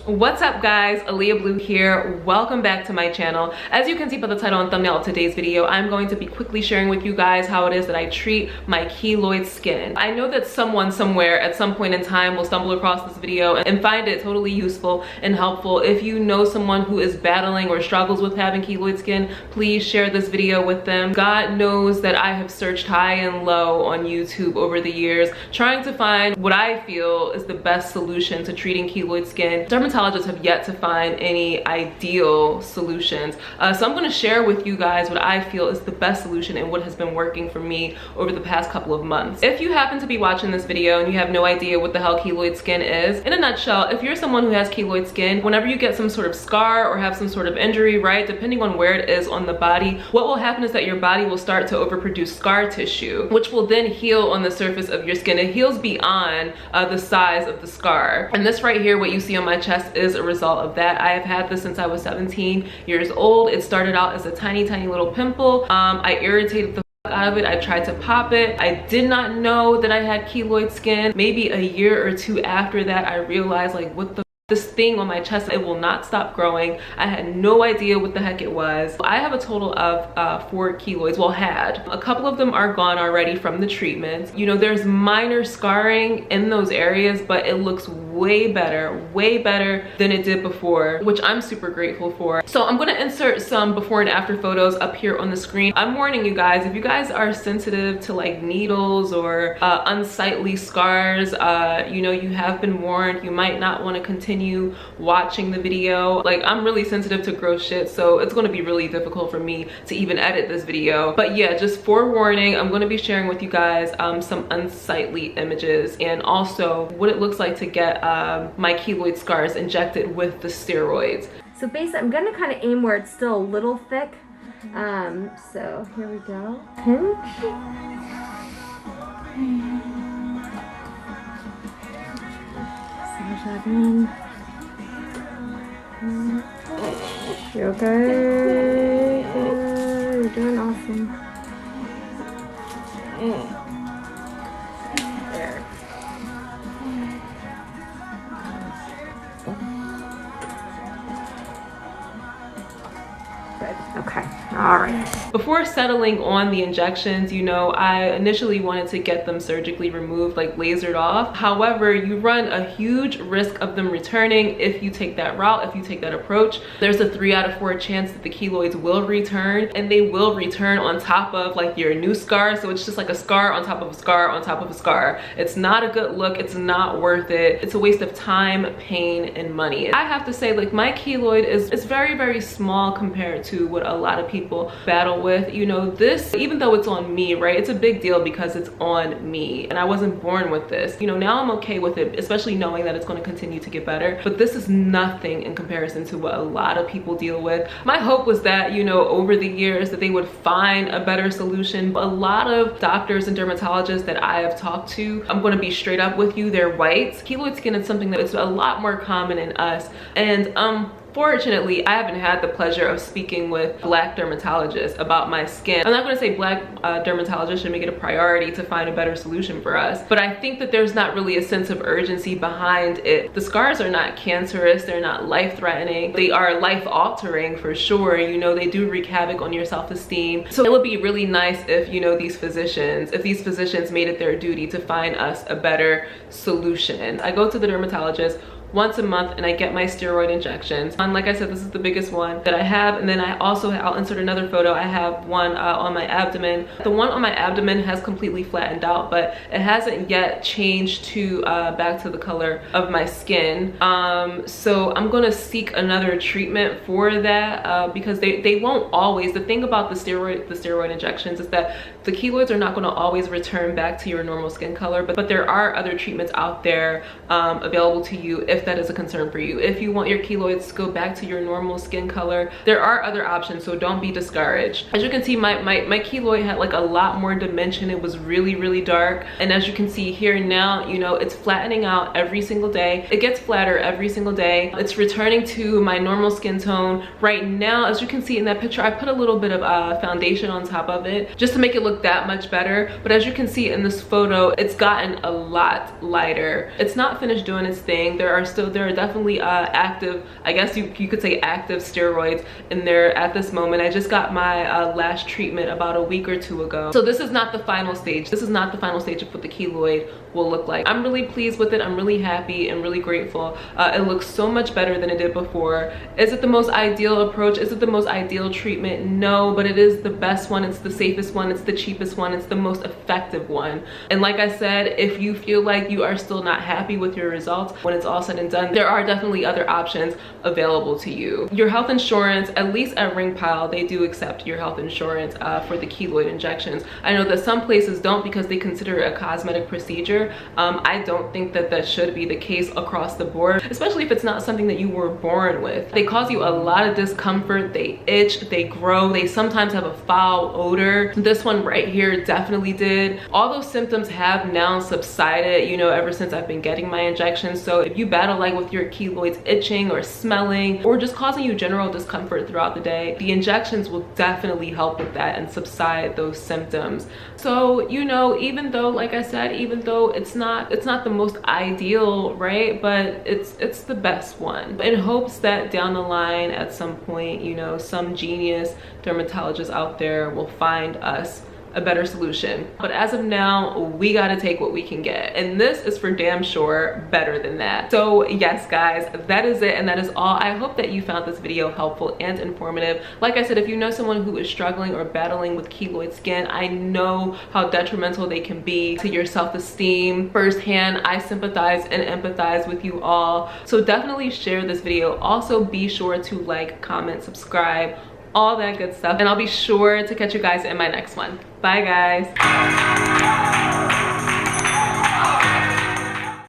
What's up guys, Aaliyah Blue here. Welcome back to my channel. As you can see by the title and thumbnail of today's video, I'm going to be quickly sharing with you guys how it is that I treat my keloid skin. I know that someone somewhere at some point in time will stumble across this video and find it totally useful and helpful. If you know someone who is battling or struggles with having keloid skin, please share this video with them. God knows that I have searched high and low on YouTube over the years trying to find what I feel is the best solution to treating keloid skin. Dermatologists have yet to find any ideal solutions. So I'm going to share with you guys what I feel is the best solution and what has been working for me over the past couple of months. If you happen to be watching this video and you have no idea what the hell keloid skin is, in a nutshell, if you're someone who has keloid skin, whenever you get some sort of scar or have some sort of injury, right, depending on where it is on the body, what will happen is that your body will start to overproduce scar tissue, which will then heal on the surface of your skin. It heals beyond the size of the scar. And this right here, what you see on my chest, is a result of that. I have had this since I was 17 years old. It started out as a tiny little pimple. I irritated the out of it. I tried to pop it. I did not know that I had keloid skin. Maybe a year or two after that, I realized, like, what the this thing on my chest, it will not stop growing. I had no idea what the heck it was. I have a total of 4 keloids, well, had. A couple of them are gone already from the treatment. You know, there's minor scarring in those areas, but it looks way better than it did before, which I'm super grateful for. So I'm gonna insert some before and after photos up here on the screen. I'm warning you guys, if you guys are sensitive to like needles or unsightly scars, you know, you have been warned. You might not want to continue watching the video. Like, I'm really sensitive to gross shit, so it's going to be really difficult for me to even edit this video. But yeah, just forewarning, I'm going to be sharing with you guys some unsightly images and also what it looks like to get my keloid scars injected with the steroids. So basically, I'm going to kind of aim where it's still a little thick. So here we go. Pinch. Massage that in. You okay? You're doing awesome. There. Good. Okay. All right. Before settling on the injections, you know, I initially wanted to get them surgically removed, like lasered off. However, you run a huge risk of them returning if you take that route, if you take that approach. There's a 3 out of 4 chance that the keloids will return, and they will return on top of like your new scar. So it's just like a scar on top of a scar on top of a scar. It's not a good look. It's not worth it. It's a waste of time, pain, and money. I have to say, like, my keloid is very small compared to what a lot of people battle with. You know, this, even though it's on me, right, it's a big deal because it's on me and I wasn't born with this. You know, now I'm okay with it, especially knowing that it's going to continue to get better, but this is nothing in comparison to what a lot of people deal with. My hope was that, you know, over the years that they would find a better solution. But a lot of doctors and dermatologists that I have talked to, I'm going to be straight up with you, they're white. Keloid skin is something that is a lot more common in us, and fortunately, I haven't had the pleasure of speaking with Black dermatologists about my skin. I'm not going to say Black dermatologists should make it a priority to find a better solution for us, but I think that there's not really a sense of urgency behind it. The scars are not cancerous, they're not life-threatening, they are life-altering for sure. You know, they do wreak havoc on your self-esteem. So it would be really nice if, you know, these physicians made it their duty to find us a better solution. I go to the dermatologist once a month and I get my steroid injections. And like I said, this is the biggest one that I have. And then I'll insert another photo. I have one on my abdomen. The one on my abdomen has completely flattened out, but it hasn't yet changed to back to the color of my skin. So I'm gonna seek another treatment for that because they won't always. The thing about the steroid injections is that the keloids are not gonna always return back to your normal skin color, but there are other treatments out there available to you if that is a concern for you. If you want your keloids to go back to your normal skin color, there are other options, so don't be discouraged. As you can see, my keloid had like a lot more dimension. It was really dark, and as you can see here now, you know, it's flattening out every single day. It gets flatter every single day. It's returning to my normal skin tone. Right now, as you can see in that picture, I put a little bit of foundation on top of it just to make it look that much better, but as you can see in this photo, it's gotten a lot lighter. It's not finished doing its thing. There are there are definitely active, I guess you could say active steroids in there at this moment. I just got my last treatment about a week or two ago. So this is not the final stage. This is not the final stage of what the keloid will look like. I'm really pleased with it. I'm really happy and really grateful. It looks so much better than it did before. Is it the most ideal approach? Is it the most ideal treatment? No, but it is the best one. It's the safest one. It's the cheapest one. It's the most effective one. And like I said, if you feel like you are still not happy with your results when it's all said and done, there are definitely other options available to you. Your health insurance, at least at Ring Pile, they do accept your health insurance for the keloid injections. I know that some places don't because they consider it a cosmetic procedure. I don't think that that should be the case across the board, especially if it's not something that you were born with. They cause you a lot of discomfort. They itch, they grow, they sometimes have a foul odor. This one right here definitely did. All those symptoms have now subsided, you know, ever since I've been getting my injections. So if you battle like with your keloids itching or smelling or just causing you general discomfort throughout the day, the injections will definitely help with that and subside those symptoms. So, you know, even though, like I said, even though it's not the most ideal, right, but it's the best one, in hopes that down the line at some point, you know, some genius dermatologist out there will find us a better solution. But as of now, we gotta take what we can get, and this is for damn sure better than that. So yes guys, that is it, and that is all. I hope that you found this video helpful and informative. Like I said, if you know someone who is struggling or battling with keloid skin, I know how detrimental they can be to your self-esteem firsthand. I sympathize and empathize with you all, so definitely share this video. Also be sure to like, comment, subscribe, all that good stuff, and I'll be sure to catch you guys in my next one. Bye guys.